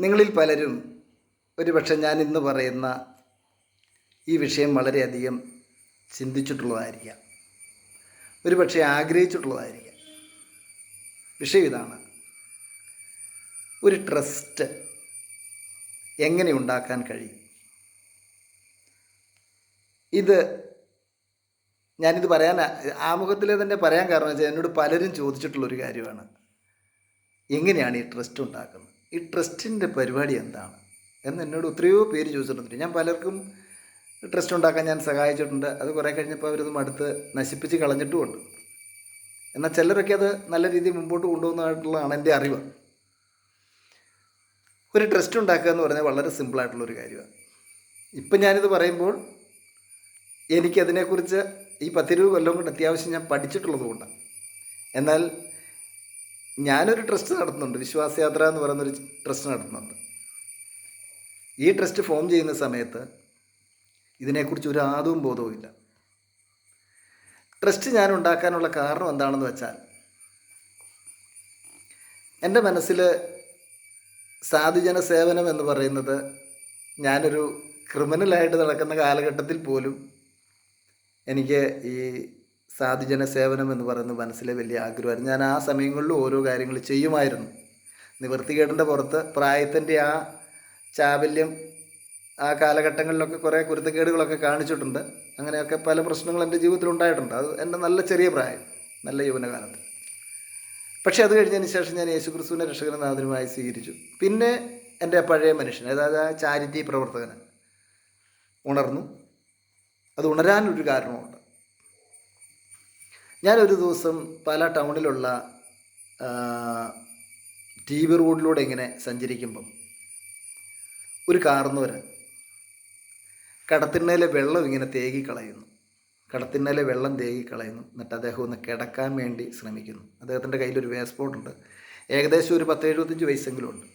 നിങ്ങളിൽ പലരും ഒരുപക്ഷെ ഞാൻ ഇന്ന് പറയുന്ന ഈ വിഷയം വളരെയധികം ചിന്തിച്ചിട്ടുള്ളതായിരിക്കാം, ഒരുപക്ഷെ ആഗ്രഹിച്ചിട്ടുള്ളതായിരിക്കാം. വിഷയം ഇതാണ്: ഒരു ട്രസ്റ്റ് എങ്ങനെ ഉണ്ടാക്കാൻ കഴിയും? ഞാനിത് പറയാൻ ആമുഖത്തിൽ തന്നെ പറയാൻ കാരണം വെച്ചാൽ എന്നോട് പലരും ചോദിച്ചിട്ടുള്ളൊരു കാര്യമാണ്. എങ്ങനെയാണ് ഈ ട്രസ്റ്റ് ഉണ്ടാക്കുന്നത്? ഈ ട്രസ്റ്റിൻ്റെ പരിപാടി എന്താണ് എന്ന് എന്നോട് എത്രയോ പേര് ചോദിച്ചിട്ടുണ്ട്. ഞാൻ പലർക്കും ട്രസ്റ്റ് ഉണ്ടാക്കാൻ ഞാൻ സഹായിച്ചിട്ടുണ്ട്. അത് കുറേ കഴിഞ്ഞപ്പോൾ അവരത് മടുത്ത് നശിപ്പിച്ച് കളഞ്ഞിട്ടുമുണ്ട്. എന്നാൽ ചിലരൊക്കെ അത് നല്ല രീതിയിൽ മുമ്പോട്ട് കൊണ്ടുപോകുന്നതായിട്ടുള്ളതാണ് എൻ്റെ അറിവ്. ഒരു ട്രസ്റ്റ് ഉണ്ടാക്കുക എന്ന് പറഞ്ഞാൽ വളരെ സിമ്പിളായിട്ടുള്ളൊരു കാര്യമാണ്. ഇപ്പം ഞാനിത് പറയുമ്പോൾ എനിക്കതിനെക്കുറിച്ച് ഈ 10-20 കൊല്ലം കൊണ്ട് അത്യാവശ്യം ഞാൻ പഠിച്ചിട്ടുള്ളത് കൊണ്ടാണ്. എന്നാൽ ഞാനൊരു ട്രസ്റ്റ് നടത്തുന്നുണ്ട്, വിശ്വാസയാത്ര എന്ന് പറയുന്നൊരു ട്രസ്റ്റ് നടത്തുന്നുണ്ട്. ഈ ട്രസ്റ്റ് ഫോം ചെയ്യുന്ന സമയത്ത് ഇതിനെക്കുറിച്ച് ഒരു ആദവും ബോധവും ഇല്ല. ട്രസ്റ്റ് ഞാൻ ഉണ്ടാക്കാനുള്ള കാരണം എന്താണെന്ന് വെച്ചാൽ, എൻ്റെ മനസ്സിൽ സാധുജന സേവനം എന്ന് പറയുന്നത്, ഞാനൊരു ക്രിമിനലായിട്ട് നടക്കുന്ന കാലഘട്ടത്തിൽ പോലും എനിക്ക് ഈ സാധുജന സേവനം എന്ന് പറയുന്നത് മനസ്സിലെ വലിയ ആഗ്രഹമായിരുന്നു. ഞാൻ ആ സമയങ്ങളിൽ ഓരോ കാര്യങ്ങൾ ചെയ്യുമായിരുന്നു. നിവൃത്തികേടിൻ്റെ പുറത്ത് പ്രായത്തിൻ്റെ ആ ചാബല്യം ആ കാലഘട്ടങ്ങളിലൊക്കെ കുറേ കുരുത്തക്കേടുകളൊക്കെ കാണിച്ചിട്ടുണ്ട്. അങ്ങനെയൊക്കെ പല പ്രശ്നങ്ങൾ എൻ്റെ ജീവിതത്തിൽ ഉണ്ടായിട്ടുണ്ട്. അത് എൻ്റെ നല്ല ചെറിയ പ്രായം, നല്ല യൗവനകാലത്ത്. പക്ഷേ അത് കഴിഞ്ഞതിന് ശേഷം ഞാൻ യേശുക്രിസ്തുവിനെ രക്ഷകനും നാഥനുമായി സ്വീകരിച്ചു. പിന്നെ എൻ്റെ പഴയ മനുഷ്യൻ, അതായത് ആ ചാരിറ്റി പ്രവർത്തകന് ഉണർന്നു. അത് ഉണരാനൊരു കാരണമുണ്ട്. ഞാനൊരു ദിവസം പല ടൗണിലുള്ള TV റോഡിലൂടെ ഇങ്ങനെ സഞ്ചരിക്കുമ്പം ഒരു കാർന്നവര് കടത്തിണ്ണയിലെ വെള്ളം ഇങ്ങനെ തേകിക്കളയുന്നു. കടത്തിണ്ണയിലെ വെള്ളം തേകിക്കളയുന്നു. എന്നിട്ട് അദ്ദേഹം ഒന്ന് കിടക്കാൻ വേണ്ടി ശ്രമിക്കുന്നു. അദ്ദേഹത്തിൻ്റെ കയ്യിലൊരു വേസ്പോട്ടുണ്ട്. ഏകദേശം ഒരു 10-75 വയസ്സെങ്കിലും ഉണ്ട്.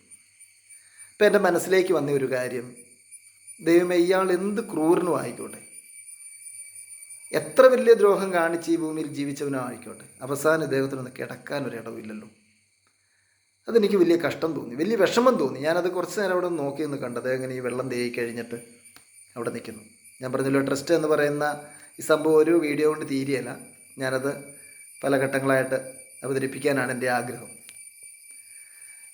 ഇപ്പം എൻ്റെ മനസ്സിലേക്ക് വന്ന ഒരു കാര്യം, ദൈവമേ, ഇയാൾ എന്ത് ക്രൂരനും ആയിക്കോട്ടെ, എത്ര വലിയ ദ്രോഹം കാണിച്ച് ഈ ഭൂമിയിൽ ജീവിച്ചവനോ ആയിക്കോട്ടെ, അവസാനം ഇദ്ദേഹത്തിനൊന്ന് കിടക്കാനൊരിടവില്ലല്ലോ. അതെനിക്ക് വലിയ കഷ്ടം തോന്നി, വലിയ വിഷമം തോന്നി. ഞാനത് കുറച്ച് നേരം അവിടെ നോക്കി നിന്ന് കണ്ടത് എങ്ങനെ ഈ വെള്ളം തേയി കഴിഞ്ഞിട്ട് അവിടെ നിൽക്കുന്നു. ഞാൻ പറഞ്ഞല്ലോ, ട്രസ്റ്റ് എന്ന് പറയുന്ന ഈ സംഭവം ഒരു വീഡിയോ കൊണ്ട് തീരെയല്ല. ഞാനത് പല ഘട്ടങ്ങളായിട്ട് അവതരിപ്പിക്കാനാണ് എൻ്റെ ആഗ്രഹം.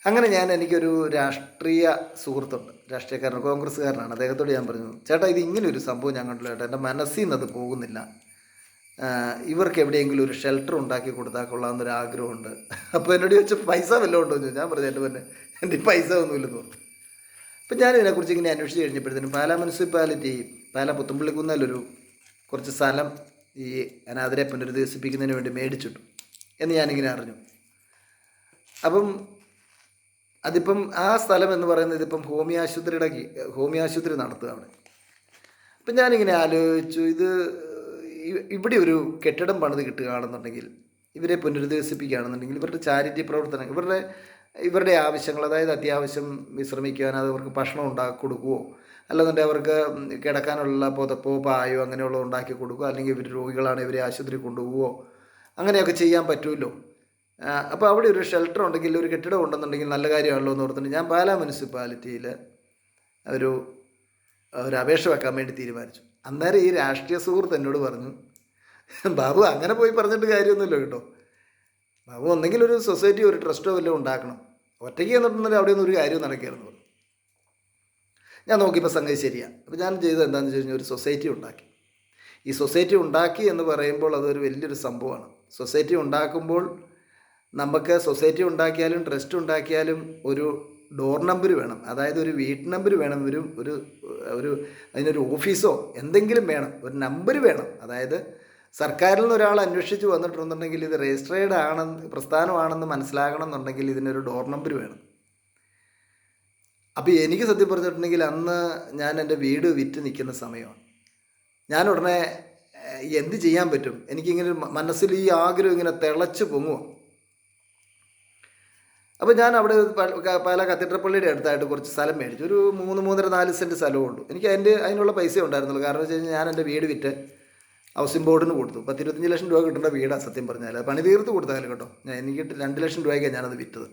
അങ്ങനെ എനിക്കൊരു രാഷ്ട്രീയ സുഹൃത്തുണ്ട്, രാഷ്ട്രീയക്കാരൻ, കോൺഗ്രസ്സുകാരനാണ്. അദ്ദേഹത്തോട് ഞാൻ പറഞ്ഞു, ചേട്ടാ, ഇത് ഇങ്ങനൊരു സംഭവം ഞാൻ കണ്ടില്ല ചേട്ടാ, എൻ്റെ മനസ്സിൽ നിന്നത് പോകുന്നില്ല. ഇവർക്ക് എവിടെയെങ്കിലും ഒരു ഷെൽട്ടർ ഉണ്ടാക്കി കൊടുത്താൽ കൊള്ളാമെന്നൊരു ആഗ്രഹമുണ്ട്. അപ്പോൾ എന്നോട് ചോദിച്ചു, പൈസ വല്ലതും ഉണ്ടോ എന്ന് ചോദിച്ചു. ഞാൻ പറഞ്ഞു, എൻ്റെ പൈസ ഒന്നുമില്ലെന്ന് പറഞ്ഞു. അപ്പം ഞാനിതിനെക്കുറിച്ച് ഇങ്ങനെ അന്വേഷിച്ച് കഴിഞ്ഞപ്പോഴത്തേനും പാലാ മുനിസിപ്പാലിറ്റി, പാലാ പുത്തുമ്പള്ളിക്കുന്നതിലൊരു കുറച്ച് സ്ഥലം ഈ അനാഥരെ പുനരധിവസിപ്പിക്കുന്നതിന് വേണ്ടി മേടിച്ചിട്ടു എന്ന് ഞാനിങ്ങനെ അറിഞ്ഞു. അപ്പം അതിപ്പം ആ സ്ഥലം എന്ന് പറയുന്നത് ഇതിപ്പം ഹോമിയോ ആശുപത്രി നടത്തുക അവിടെ. അപ്പം ഞാനിങ്ങനെ ആലോചിച്ചു, ഇവിടെ ഒരു കെട്ടിടം പണിത് കിട്ടുകയാണെന്നുണ്ടെങ്കിൽ, ഇവരെ പുനരധിവസിപ്പിക്കുകയാണെന്നുണ്ടെങ്കിൽ, ഇവരുടെ ചാരിറ്റി പ്രവർത്തനം, ഇവരുടെ ആവശ്യങ്ങൾ, അതായത് അത്യാവശ്യം വിശ്രമിക്കാൻ അവർക്ക് ഭക്ഷണം ഉണ്ടാക്കി കൊടുക്കുകയോ, അല്ലെന്നുണ്ടെങ്കിൽ അവർക്ക് കിടക്കാനുള്ള പുതപ്പോ പായോ അങ്ങനെയുള്ളത് ഉണ്ടാക്കി കൊടുക്കുകയോ, അല്ലെങ്കിൽ ഇവർ രോഗികളാണ് ഇവരെ ആശുപത്രി കൊണ്ടുപോകുകയോ അങ്ങനെയൊക്കെ ചെയ്യാൻ പറ്റുമല്ലോ. അപ്പോൾ അവിടെ ഒരു ഷെൽട്ടർ ഉണ്ടെങ്കിൽ, ഒരു കെട്ടിടം ഉണ്ടെന്നുണ്ടെങ്കിൽ നല്ല കാര്യമാണല്ലോ എന്ന് ഓർത്തിട്ട് ഞാൻ പാലാ മുനിസിപ്പാലിറ്റിയിൽ ഒരു അപേക്ഷ വെക്കാൻ വേണ്ടി തീരുമാനിച്ചു. അന്നേരം ഈ രാഷ്ട്രീയ സുഹൃത്ത് എന്നോട് പറഞ്ഞു, ബാബു, അങ്ങനെ പോയി പറഞ്ഞിട്ട് കാര്യമൊന്നുമില്ല കേട്ടോ. ബാബു, ഒന്നെങ്കിൽ ഒരു സൊസൈറ്റി, ഒരു ട്രസ്റ്റോ വല്ലതും ഉണ്ടാക്കണം. ഒറ്റയ്ക്ക് എന്നിട്ടുണ്ടെങ്കിൽ അവിടെയൊന്നും ഒരു കാര്യവും നടക്കുകയായിരുന്നു. ഞാൻ നോക്കിയപ്പോൾ സംഗതി ശരിയാണ്. അപ്പോൾ ഞാൻ ചെയ്തത് എന്താണെന്ന് വെച്ച് കഴിഞ്ഞാൽ, ഒരു സൊസൈറ്റി ഉണ്ടാക്കി. ഈ സൊസൈറ്റി ഉണ്ടാക്കി എന്ന് പറയുമ്പോൾ അതൊരു വലിയൊരു സംഭവമാണ്. സൊസൈറ്റി ഉണ്ടാക്കുമ്പോൾ നമുക്ക് സൊസൈറ്റി ഉണ്ടാക്കിയാലും ട്രസ്റ്റ് ഉണ്ടാക്കിയാലും ഒരു ഡോർ നമ്പർ വേണം, അതായത് ഒരു വീട്ട് നമ്പർ വേണം, അതിനൊരു ഓഫീസോ എന്തെങ്കിലും വേണം, ഒരു നമ്പർ വേണം. അതായത് സർക്കാരിൽ നിന്ന് ഒരാൾ അന്വേഷിച്ച് വന്നിട്ടുണ്ടെന്നുണ്ടെങ്കിൽ ഇത് രജിസ്ട്രേഡ് പ്രസ്ഥാനമാണെന്ന് മനസ്സിലാകണം എന്നുണ്ടെങ്കിൽ ഇതിനൊരു ഡോർ നമ്പർ വേണം. അപ്പോൾ എനിക്ക് സത്യം പറഞ്ഞിട്ടുണ്ടെങ്കിൽ അന്ന് ഞാൻ എൻ്റെ വീട് വിറ്റ് നിൽക്കുന്ന സമയമാണ്. ഞാൻ ഉടനെ എന്ത് ചെയ്യാൻ പറ്റും, എനിക്കിങ്ങനെ മനസ്സിൽ ഈ ആഗ്രഹം ഇങ്ങനെ തിളച്ച് പൊങ്ങുക. അപ്പോൾ ഞാൻ അവിടെ പാലാ കത്തീഡ്രൽ പള്ളിയുടെ അടുത്തായിട്ട് കുറച്ച് സ്ഥലം മേടിച്ചു. ഒരു 3-3.5 സെൻറ്റ് സ്ഥലമേ ഉള്ളൂ. എനിക്ക് അതിനുള്ള പൈസ ഉണ്ടായിരുന്നുള്ളൂ. കാരണം വെച്ച് കഴിഞ്ഞാൽ ഞാൻ എൻ്റെ വീട് വിറ്റ് ഹൗസിംഗ് ബോർഡിന് കൊടുത്തു. 10-25 ലക്ഷം രൂപ കിട്ടേണ്ട വീടാണ് സത്യം പറഞ്ഞാൽ. പണി തീർത്ത് കൊടുത്താലും കേട്ടോ. എനിക്ക് 2 ലക്ഷം രൂപയ്ക്കാണ് ഞാനത് വിറ്റത്.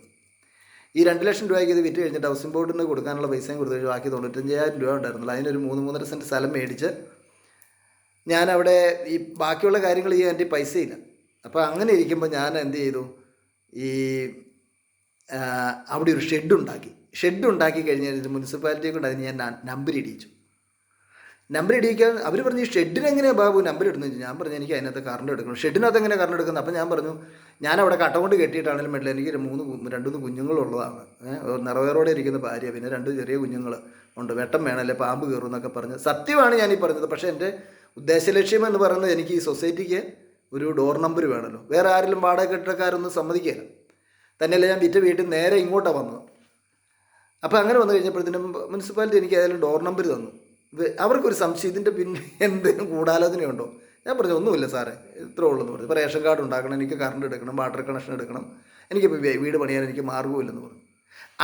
ഈ 2 ലക്ഷം രൂപയ്ക്ക് ഇത് വിറ്റ് കഴിഞ്ഞിട്ട് ഹൗസിംഗ് ബോർഡിന് കൊടുക്കാനുള്ള പൈസയും കൊടുത്തു കഴിഞ്ഞാൽ ബാക്കി 95,000 രൂപ ഉണ്ടായിരുന്നുള്ളൂ. അതിനൊരു 3-3.5 സെൻറ്റ് സ്ഥലം മേടിച്ച് ഞാനവിടെ ഈ ബാക്കിയുള്ള കാര്യങ്ങൾ ചെയ്യാൻ എൻ്റെ പൈസയില്ല. അപ്പോൾ അങ്ങനെ ഇരിക്കുമ്പോൾ ഞാൻ എന്ത് ചെയ്തു, ഈ അവിടെ ഒരു ഷെഡ് ഉണ്ടാക്കി കഴിഞ്ഞാൽ മുനിസിപ്പാലിറ്റിയെ കൊണ്ട് അതിന് ഞാൻ നമ്പർ ഇടിയിക്കാൻ അവർ പറഞ്ഞു, ഈ ഷെഡിനെങ്ങനെയാണ് ബാബു നമ്പർ ഇടുന്നത്? ഞാൻ പറഞ്ഞു, എനിക്ക് അതിനകത്ത് കറണ്ട് എടുക്കണം. ഷെഡിനകത്ത് എങ്ങനെ കറണ്ട് എടുക്കുന്നത്? അപ്പോൾ ഞാൻ പറഞ്ഞു, ഞാനവിടെ കട്ട കൊണ്ട് കെട്ടിയിട്ടാണെങ്കിലും വേണ്ടില്ല, എനിക്ക് 2-3 കുഞ്ഞുങ്ങളുള്ളതാണ്, നിറവേറോടെ ഇരിക്കുന്ന ഭാര്യ, പിന്നെ 2 ചെറിയ കുഞ്ഞുങ്ങൾ ഉണ്ട്, വെട്ടം വേണമല്ലേ, പാമ്പ് കയറും എന്നൊക്കെ പറഞ്ഞ്. സത്യമാണ് ഞാനീ പറഞ്ഞത്. പക്ഷേ എൻ്റെ ഉദ്ദേശലക്ഷ്യം എന്ന് പറയുന്നത് എനിക്ക് ഈ സൊസൈറ്റിക്ക് ഒരു ഡോർ നമ്പർ വേണമല്ലോ. വേറെ ആരെങ്കിലും വാടക കെട്ടിടക്കാരൊന്നും സമ്മതിക്കില്ല. തന്നെയല്ല, ഞാൻ വിറ്റ വീട്ടിൽ നേരെ ഇങ്ങോട്ടാണ് വന്നത്. അപ്പോൾ അങ്ങനെ വന്നു കഴിഞ്ഞപ്പോഴത്തേനും മുനിസിപ്പാലിറ്റി എനിക്ക് ഏതായാലും ഡോർ നമ്പർ തന്നു. അവർക്കൊരു സംശയം, ഇതിൻ്റെ പിന്നെ എന്തെങ്കിലും ഗൂഢാലോചനയുണ്ടോ? ഞാൻ പറഞ്ഞു, ഒന്നുമില്ല സാറേ, ഇത്രേ ഉള്ളൂ എന്ന് പറഞ്ഞു. ഇപ്പോൾ റേഷൻ കാർഡ് ഉണ്ടാക്കണം, എനിക്ക് കറണ്ട് എടുക്കണം, വാട്ടർ കണക്ഷൻ എടുക്കണം, എനിക്കിപ്പോൾ വീട് പണിയാൻ എനിക്ക് മാർഗ്ഗമില്ലെന്ന് പറഞ്ഞു.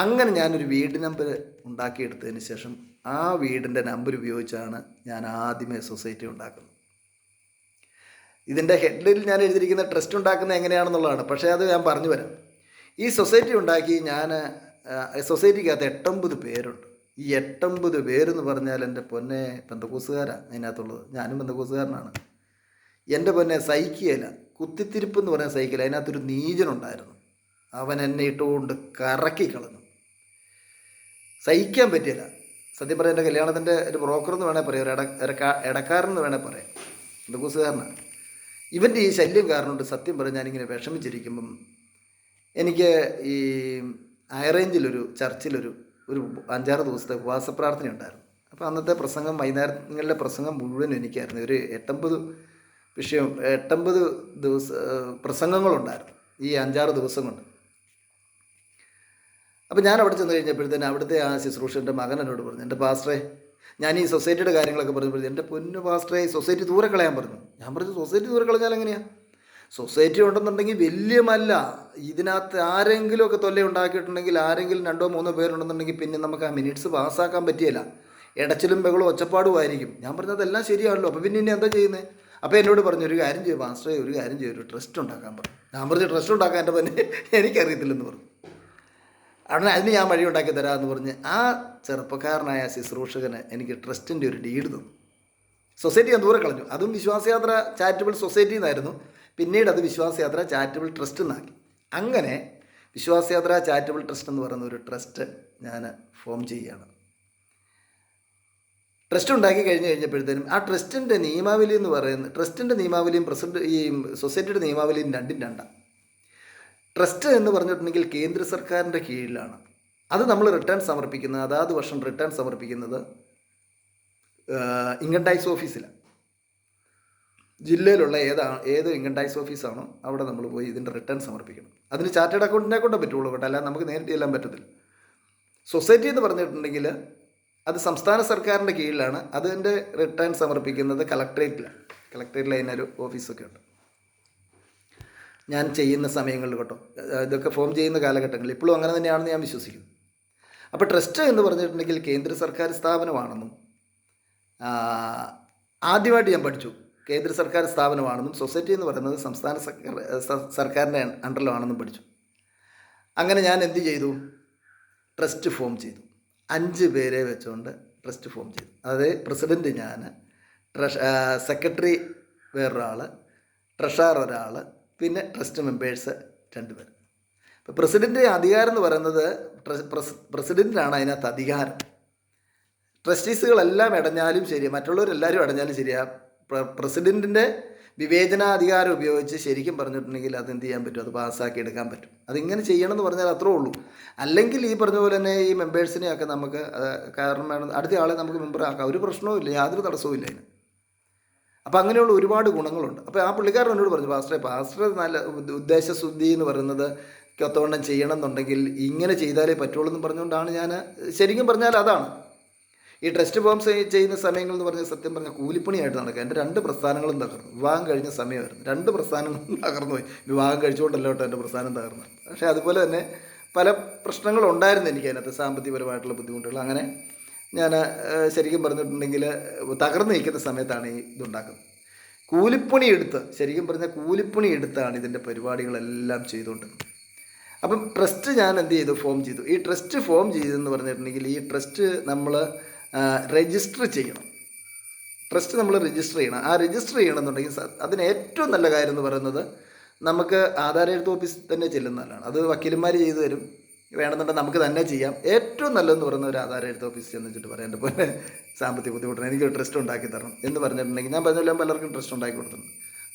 അങ്ങനെ ഞാനൊരു വീട് നമ്പർ ഉണ്ടാക്കിയെടുത്തതിന് ശേഷം ആ വീടിൻ്റെ നമ്പർ ഉപയോഗിച്ചാണ് ഞാൻ ആദ്യമേ സൊസൈറ്റി ഉണ്ടാക്കുന്നത്. ഇതിൻ്റെ ഹെഡിൽ ഞാൻ എഴുതിയിരിക്കുന്ന ട്രസ്റ്റ് ഉണ്ടാക്കുന്നത് എങ്ങനെയാണെന്നുള്ളതാണ്. പക്ഷേ അത് ഞാൻ പറഞ്ഞു വരാം. ഈ സൊസൈറ്റി ഉണ്ടാക്കി ഞാൻ സൊസൈറ്റിക്കകത്ത് 89 പേരുണ്ട്. ഈ 89 പേരെന്ന് പറഞ്ഞാൽ എൻ്റെ പൊന്നെ പെന്തക്കോസുകാരാണ് അതിനകത്തുള്ളത്. ഞാനും പെന്തക്കോസുകാരനാണ്. എൻ്റെ പൊന്നെ സഹിക്കുകയില്ല, കുത്തിത്തിരിപ്പ് എന്ന് പറഞ്ഞാൽ സഹിക്കില്ല. അതിനകത്തൊരു നീചനുണ്ടായിരുന്നു, അവൻ എന്നെ ഇട്ടുകൊണ്ട് കറക്കി കളഞ്ഞു. സഹിക്കാൻ പറ്റിയില്ല. സത്യം പറയാം, എൻ്റെ കല്യാണത്തിൻ്റെ ഒരു ബ്രോക്കർ എന്ന് വേണേൽ പറയാം, ഒരു ഇടക്കാരൻ വേണേൽ പറയാം, പെന്തക്കോസുകാരനാണ്. ഇവൻ്റെ ഈ ശല്യം കാരണം കൊണ്ട് സത്യം പറഞ്ഞാൽ ഞാനിങ്ങനെ വിഷമിച്ചിരിക്കുമ്പം എനിക്ക് ഈ ഹൈറേഞ്ചിലൊരു ചർച്ചിലൊരു 5-6 ദിവസത്തെ ഉപവാസ പ്രാർത്ഥന ഉണ്ടായിരുന്നു. അപ്പോൾ അന്നത്തെ പ്രസംഗം, വൈകുന്നേരങ്ങളിലെ പ്രസംഗം മുഴുവനും എനിക്കായിരുന്നു. ഒരു 89 പ്രസംഗങ്ങളുണ്ടായിരുന്നു ഈ 5-6 ദിവസം കൊണ്ട്. അപ്പോൾ ഞാൻ അവിടെ ചെന്ന് കഴിഞ്ഞപ്പോഴത്തേന് അവിടുത്തെ ആ ശുശ്രൂഷൻ്റെ മകൻ എന്നോട് പറഞ്ഞു, എൻ്റെ പാസ്റ്ററെ, ഞാൻ ഈ സൊസൈറ്റിയുടെ കാര്യങ്ങളൊക്കെ പറഞ്ഞപ്പോഴത്തേന്, എൻ്റെ പൊന്നു പാസ്റ്ററെ, സൊസൈറ്റി ദൂരെ കളയാൻ പറഞ്ഞു. ഞാൻ പറഞ്ഞു, സൊസൈറ്റി ദൂരെ കളഞ്ഞാൽ എങ്ങനെയാണ്? സൊസൈറ്റി ഉണ്ടെന്നുണ്ടെങ്കിൽ വലിയ മല്ല, ഇതിനകത്ത് ആരെങ്കിലുമൊക്കെ തൊല്ല ഉണ്ടാക്കിയിട്ടുണ്ടെങ്കിൽ, ആരെങ്കിലും 2-3 പേരുണ്ടെന്നുണ്ടെങ്കിൽ പിന്നെ നമുക്ക് ആ മിനിറ്റ്സ് പാസ്സാക്കാൻ പറ്റിയല്ല, ഇടച്ചിലും ബഹളും ഒച്ചപ്പാടും ആയിരിക്കും. ഞാൻ പറഞ്ഞത് എല്ലാം ശരിയാണല്ലോ, അപ്പോൾ പിന്നെ ഇനി എന്താ ചെയ്യുന്നത്? അപ്പോൾ എന്നോട് പറഞ്ഞു, ഒരു കാര്യം ചെയ്യും പാസ്റ്ററെ, ഒരു കാര്യം ചെയ്യും, ഒരു ട്രസ്റ്റ് ഉണ്ടാക്കാൻ പറഞ്ഞു. ഞാൻ പറഞ്ഞു, ട്രസ്റ്റ് ഉണ്ടാക്കാൻ എൻ്റെ പിന്നെ എനിക്കറിയത്തില്ലെന്ന് പറഞ്ഞു. അതിന് ഞാൻ വഴി ഉണ്ടാക്കി തരാമെന്ന് പറഞ്ഞ് ആ ചെറുപ്പക്കാരനായ ശുശ്രൂഷകന് എനിക്ക് ട്രസ്റ്റിൻ്റെ ഒരു ഡീഡ് തന്നു. സൊസൈറ്റി ഞാൻ ദൂരെ കളഞ്ഞു. അതും വിശ്വാസയാത്ര ചാരിറ്റബിൾ സൊസൈറ്റി എന്നായിരുന്നു. പിന്നീട് അത് വിശ്വാസയാത്ര ചാരിറ്റബിൾ ട്രസ്റ്റ് എന്നാക്കി. അങ്ങനെ വിശ്വാസയാത്ര ചാരിറ്റബിൾ ട്രസ്റ്റ് എന്ന് പറയുന്ന ഒരു ട്രസ്റ്റ് ഞാൻ ഫോം ചെയ്യുകയാണ്. ട്രസ്റ്റ് ഉണ്ടാക്കി കഴിഞ്ഞപ്പോഴത്തേനും ആ ട്രസ്റ്റിൻ്റെ നിയമാവലി എന്ന് പറയുന്നത്, ട്രസ്റ്റിൻ്റെ നിയമാവലിയും ഈ സൊസൈറ്റിയുടെ നിയമാവലിയും രണ്ടും രണ്ടാണ്. ട്രസ്റ്റ് എന്ന് പറഞ്ഞിട്ടുണ്ടെങ്കിൽ കേന്ദ്ര സർക്കാരിൻ്റെ കീഴിലാണ്. അത് നമ്മൾ റിട്ടേൺ സമർപ്പിക്കുന്നത്, അതാത് വർഷം റിട്ടേൺ സമർപ്പിക്കുന്നത് ഇൻകം ടാക്സ് ഓഫീസിലാണ്. ജില്ലയിലുള്ള ഏത് ഇൻകം ടാക്സ് ഓഫീസാണോ അവിടെ നമ്മൾ പോയി ഇതിൻ്റെ റിട്ടേൺ സമർപ്പിക്കണം. അതിന് ചാർട്ടേഡ് അക്കൗണ്ടിനെ കൊണ്ടേ പറ്റുള്ളൂ കേട്ടോ, അല്ലാതെ നമുക്ക് നേരിട്ട് ചെല്ലാൻ പറ്റത്തില്ല. സൊസൈറ്റി എന്ന് പറഞ്ഞിട്ടുണ്ടെങ്കിൽ അത് സംസ്ഥാന സർക്കാരിൻ്റെ കീഴിലാണ്. അതിൻ്റെ റിട്ടേൺ സമർപ്പിക്കുന്നത് കളക്ട്രേറ്റിലാണ്. കളക്ട്രേറ്റിൽ അതിനൊരു ഓഫീസൊക്കെ ഉണ്ട്. ഞാൻ ചെയ്യുന്ന സമയങ്ങളിൽ കേട്ടോ, ഇതൊക്കെ ഫോം ചെയ്യുന്ന കാലഘട്ടങ്ങളിൽ ഇപ്പോഴും അങ്ങനെ തന്നെയാണെന്ന് ഞാൻ വിശ്വസിക്കുന്നു. അപ്പോൾ ട്രസ്റ്റ് എന്ന് പറഞ്ഞിട്ടുണ്ടെങ്കിൽ കേന്ദ്ര സർക്കാർ സ്ഥാപനമാണെന്നും ആദ്യമായിട്ട് ഞാൻ പഠിച്ചു. കേന്ദ്ര സർക്കാർ സ്ഥാപനമാണെന്നും സൊസൈറ്റി എന്ന് പറയുന്നത് സംസ്ഥാന സർക്കാരിൻ്റെ അണ്ടറിലാണെന്നും പഠിച്ചു. അങ്ങനെ ഞാൻ എന്ത് ചെയ്തു, ട്രസ്റ്റ് ഫോം ചെയ്തു. 5 പേരെ വെച്ചുകൊണ്ട് ട്രസ്റ്റ് ഫോം ചെയ്തു. അതായത് പ്രസിഡൻറ്റ് ഞാൻ, സെക്രട്ടറി വേറൊരാൾ, ട്രഷറർ ഒരാൾ, പിന്നെ ട്രസ്റ്റ് മെമ്പേഴ്സ് 2 പേർ. ഇപ്പോൾ പ്രസിഡൻറ്റ് അധികാരം എന്ന് പറയുന്നത് പ്രസിഡൻറ്റിനാണ് അതിനകത്ത് അധികാരം. ട്രസ്റ്റീസുകളെല്ലാം ഇടഞ്ഞാലും ശരി, മറ്റുള്ളവരെല്ലാവരും ഇടഞ്ഞാലും ശരിയാ, പ്രസിഡൻറ്റിൻ്റെ വിവേചനാധികാരം ഉപയോഗിച്ച് ശരിക്കും പറഞ്ഞിട്ടുണ്ടെങ്കിൽ അത് എന്ത് ചെയ്യാൻ പറ്റും, അത് പാസ്സാക്കി എടുക്കാൻ പറ്റും. അതിങ്ങനെ ചെയ്യണമെന്ന് പറഞ്ഞാൽ അത്രേ ഉള്ളൂ. അല്ലെങ്കിൽ ഈ പറഞ്ഞ പോലെ തന്നെ ഈ മെമ്പേഴ്സിനെയൊക്കെ നമുക്ക് കാരണം വേണം, അടുത്ത ആളെ നമുക്ക് മെമ്പറാക്കാം, ഒരു പ്രശ്നവും ഇല്ല, യാതൊരു തടസ്സവും ഇല്ല അതിന്. അപ്പോൾ അങ്ങനെയുള്ള ഒരുപാട് ഗുണങ്ങളുണ്ട്. അപ്പോൾ ആ പുള്ളിക്കാരൻ എന്നോട് പറഞ്ഞു, പാസ്റ്റർ നല്ല ഉദ്ദേശശുദ്ധി എന്ന് പറയുന്നത് ഒത്തവണ്ണം ചെയ്യണം എന്നുണ്ടെങ്കിൽ ഇങ്ങനെ ചെയ്താലേ പറ്റുള്ളൂ എന്ന് പറഞ്ഞുകൊണ്ടാണ് ഞാൻ ശരിക്കും പറഞ്ഞാൽ അതാണ് ഈ ട്രസ്റ്റ് ഫോം ചെയ്യുന്ന സമയങ്ങൾ എന്ന് പറഞ്ഞാൽ സത്യം പറഞ്ഞാൽ കൂലിപ്പണിയായിട്ട് നടക്കുക. എൻ്റെ 2 പ്രസ്ഥാനങ്ങളും തകർന്നു. വിവാഹം കഴിഞ്ഞ സമയമായിരുന്നു, 2 പ്രസ്ഥാനങ്ങളും തകർന്നു പോയി. വിവാഹം കഴിച്ചുകൊണ്ടല്ലോ കേട്ടോ എൻ്റെ പ്രസ്ഥാനം തകർന്നു. പക്ഷേ അതുപോലെ തന്നെ പല പ്രശ്നങ്ങളുണ്ടായിരുന്നു എനിക്ക് അതിനകത്ത്, സാമ്പത്തികപരമായിട്ടുള്ള ബുദ്ധിമുട്ടുകൾ. അങ്ങനെ ഞാൻ ശരിക്കും പറഞ്ഞിട്ടുണ്ടെങ്കിൽ തകർന്നു നിൽക്കുന്ന സമയത്താണ് ഈ ഇതുണ്ടാക്കുന്നത്. കൂലിപ്പണി എടുത്ത്, ശരിക്കും പറഞ്ഞാൽ കൂലിപ്പണി എടുത്താണ് ഇതിൻ്റെ പരിപാടികളെല്ലാം ചെയ്തുകൊണ്ടിരുന്നത്. അപ്പം ട്രസ്റ്റ് ഞാൻ എന്ത് ചെയ്തു, ഫോം ചെയ്തു. ഈ ട്രസ്റ്റ് ഫോം ചെയ്തെന്ന് പറഞ്ഞിട്ടുണ്ടെങ്കിൽ ഈ ട്രസ്റ്റ് നമ്മൾ രജിസ്റ്റർ ചെയ്യണം. ട്രസ്റ്റ് നമ്മൾ രജിസ്റ്റർ ചെയ്യണം. ആ രജിസ്റ്റർ ചെയ്യണമെന്നുണ്ടെങ്കിൽ അതിന് ഏറ്റവും നല്ല കാര്യം എന്ന് പറയുന്നത് നമുക്ക് ആധാർ എഴുത്ത് ഓഫീസിൽ തന്നെ ചെല്ലുന്നതാണ്. അത് വക്കീലന്മാർ ചെയ്തു തരും, വേണമെന്നുണ്ടെങ്കിൽ നമുക്ക് തന്നെ ചെയ്യാം. ഏറ്റവും നല്ലതെന്ന് പറയുന്ന ഒരു ആധാർ എഴുത്ത് ഓഫീസിൽ ചെന്ന് വെച്ചിട്ട് പറയാം, എൻ്റെ പോലെ സാമ്പത്തിക ബുദ്ധിമുട്ടാണ്, എനിക്ക് ട്രസ്റ്റ് ഉണ്ടാക്കി തരണം എന്ന് പറഞ്ഞിട്ടുണ്ടെങ്കിൽ ഞാൻ പറഞ്ഞാലും പലർക്കും ട്രസ്റ്റ് ഉണ്ടാക്കി കൊടുത്തിട്ടുണ്ട്.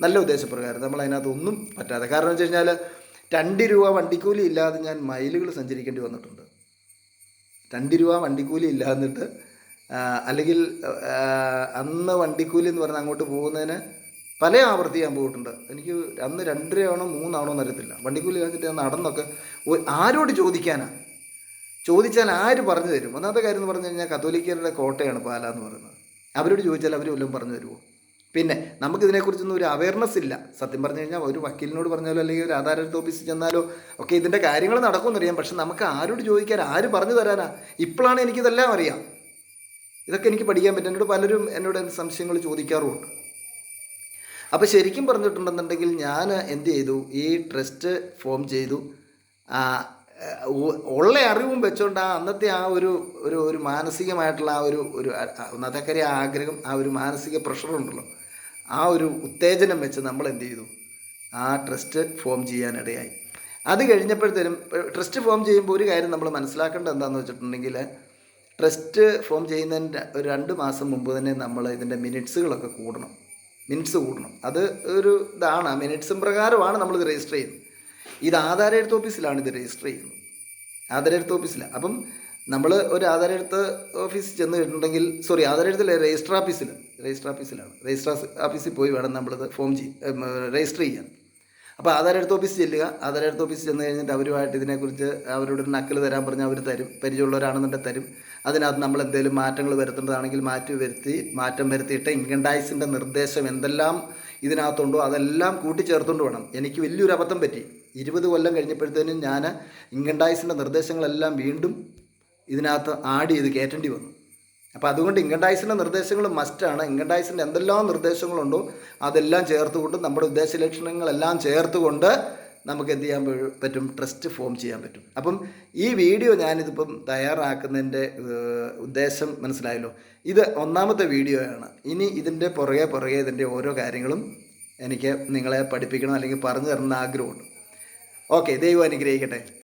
നല്ല ഉദ്ദേശപ്രകാരം നമ്മൾ അതിനകത്ത് ഒന്നും പറ്റാതെ. കാരണം വെച്ച് കഴിഞ്ഞാൽ 2 രൂപ വണ്ടിക്കൂലി ഇല്ലാതെ ഞാൻ മൈലുകൾ സഞ്ചരിക്കേണ്ടി വന്നിട്ടുണ്ട്. 2 രൂപ വണ്ടിക്കൂലി ഇല്ലാന്നിട്ട് അല്ലെങ്കിൽ അന്ന് വണ്ടിക്കൂലി എന്ന് പറഞ്ഞാൽ അങ്ങോട്ട് പോകുന്നതിന് പല ആവർത്തി ഞാൻ പോയിട്ടുണ്ട്. എനിക്ക് അന്ന് 2 ആണോ 3 ആണോ എന്നറിയത്തില്ല. വണ്ടിക്കൂലി കഴിഞ്ഞിട്ട് ഞാൻ നടന്നൊക്കെ ആരോട് ചോദിക്കാനാണ്? ചോദിച്ചാൽ ആര് പറഞ്ഞു തരും? ഒന്നാമത്തെ കാര്യം എന്ന് പറഞ്ഞു കഴിഞ്ഞാൽ കത്തോലിക്കരുടെ കോട്ടയാണ് പാല എന്ന് പറയുന്നത്. അവരോട് ചോദിച്ചാൽ അവർ വല്ലതും പറഞ്ഞു തരുമോ? പിന്നെ നമുക്കിതിനെക്കുറിച്ചൊന്നും ഒരു അവയർനെസ് ഇല്ല. സത്യം പറഞ്ഞു കഴിഞ്ഞാൽ ഒരു വക്കീലിനോട് പറഞ്ഞാലോ അല്ലെങ്കിൽ ഒരു ആധാർ എഴുത്ത് ഓഫീസിൽ ചെന്നാലോ ഒക്കെ ഇതിൻ്റെ കാര്യങ്ങൾ നടക്കുമെന്നറിയാം. പക്ഷെ നമുക്ക് ആരോട് ചോദിക്കാൻ, ആര് പറഞ്ഞു തരാനാ? ഇപ്പോഴാണ് എനിക്കിതെല്ലാം അറിയാം. ഇതൊക്കെ എനിക്ക് പഠിക്കാൻ പറ്റും. എന്നോട് പലരും എന്നോട് സംശയങ്ങൾ ചോദിക്കാറുമുണ്ട്. അപ്പോൾ ശരിക്കും പറഞ്ഞിട്ടുണ്ടെന്നുണ്ടെങ്കിൽ ഞാൻ എന്ത് ചെയ്തു, ഈ ട്രസ്റ്റ് ഫോം ചെയ്തു. ഉള്ള അറിവും വെച്ചുകൊണ്ട് അന്നത്തെ ആ ഒരു ഒരു മാനസികമായിട്ടുള്ള ആ ഒരു ഒന്നതക്കരെ ആഗ്രഹം, ആ ഒരു മാനസിക പ്രഷറുണ്ടല്ലോ, ആ ഒരു ഉത്തേജനം വെച്ച് നമ്മൾ എന്ത് ചെയ്തു, ആ ട്രസ്റ്റ് ഫോം ചെയ്യാനിടയായി. അത് കഴിഞ്ഞപ്പോഴത്തേനും ട്രസ്റ്റ് ഫോം ചെയ്യുമ്പോൾ ഒരു കാര്യം നമ്മൾ മനസ്സിലാക്കേണ്ടത് എന്താണെന്ന് വെച്ചിട്ടുണ്ടെങ്കിൽ, ട്രസ്റ്റ് ഫോം ചെയ്യുന്നതിന് ഒരു 2 മാസം മുമ്പ് തന്നെ നമ്മൾ ഇതിൻ്റെ മിനിറ്റ്സുകളൊക്കെ കൂടണം. അത് ഒരു ഇതാണ്, ആ മിനിറ്റ്സും പ്രകാരമാണ് നമ്മളിത് രജിസ്റ്റർ ചെയ്യുന്നത്. ഇത് ആധാർ എഴുത്ത് ഓഫീസിലാണ് ഇത് രജിസ്റ്റർ ചെയ്യുന്നത്, ആധാർ എഴുത്ത് ഓഫീസിലാണ്. അപ്പം നമ്മൾ ഒരു ആധാർ എഴുത്ത് ഓഫീസിൽ ചെന്ന് കഴിഞ്ഞിട്ടുണ്ടെങ്കിൽ, ആധാർ എഴുത്തിലെ രജിസ്റ്റർ ഓഫീസിൽ പോയി വേണം നമ്മളിത് രജിസ്റ്റർ ചെയ്യാൻ. അപ്പോൾ ആധാർ എഴുത്ത് ഓഫീസിൽ ചെല്ലുക. ആധാർ എഴുത്ത് ഓഫീസിൽ ചെന്ന് കഴിഞ്ഞിട്ട് അവരുമായിട്ട് ഇതിനെക്കുറിച്ച് അവരോട് നക്കൽ തരാൻ പറഞ്ഞാൽ അവർ തരും, പരിചയമുള്ളവരാണെന്നുണ്ടെങ്കിൽ തരും. അതിനകത്ത് നമ്മൾ എന്തെങ്കിലും മാറ്റങ്ങൾ വരുത്തേണ്ടതാണെങ്കിൽ മാറ്റം വരുത്തിയിട്ട് ഇൻകം ടാക്സിൻ്റെ നിർദ്ദേശം എന്തെല്ലാം ഇതിനകത്തുണ്ടോ അതെല്ലാം കൂട്ടിച്ചേർത്തുകൊണ്ട് വേണം. എനിക്ക് വലിയൊരു അബദ്ധം പറ്റി. 20 കൊല്ലം കഴിഞ്ഞപ്പോഴത്തേനും ഞാൻ ഇൻകം ടാക്സിൻ്റെ നിർദ്ദേശങ്ങളെല്ലാം വീണ്ടും ഇതിനകത്ത് ആഡ് ചെയ്ത് കയറ്റേണ്ടി വന്നു. അപ്പോൾ അതുകൊണ്ട് ഇൻകം ടാക്സിൻ്റെ നിർദ്ദേശങ്ങൾ മസ്റ്റാണ്. ഇൻകം ടാക്സിൻ്റെ എന്തെല്ലാം നിർദ്ദേശങ്ങളുണ്ടോ അതെല്ലാം ചേർത്തുകൊണ്ട്, നമ്മുടെ ഉദ്ദേശ ലക്ഷണങ്ങളെല്ലാം ചേർത്തുകൊണ്ട് നമുക്ക് എന്ത് ചെയ്യാൻ പറ്റും, ട്രസ്റ്റ് ഫോം ചെയ്യാൻ പറ്റും. അപ്പം ഈ വീഡിയോ ഞാനിതിപ്പം തയ്യാറാക്കുന്നതിൻ്റെ ഉദ്ദേശം മനസ്സിലായല്ലോ. ഇത് 1ാമത്തെ വീഡിയോയാണ്. ഇനി ഇതിൻ്റെ പുറകെ ഇതിൻ്റെ ഓരോ കാര്യങ്ങളും എനിക്ക് നിങ്ങളെ പഠിപ്പിക്കണം അല്ലെങ്കിൽ പറഞ്ഞു തരുന്ന ആഗ്രഹമുണ്ട്. ഓക്കെ, ദൈവം അനുഗ്രഹിക്കട്ടെ.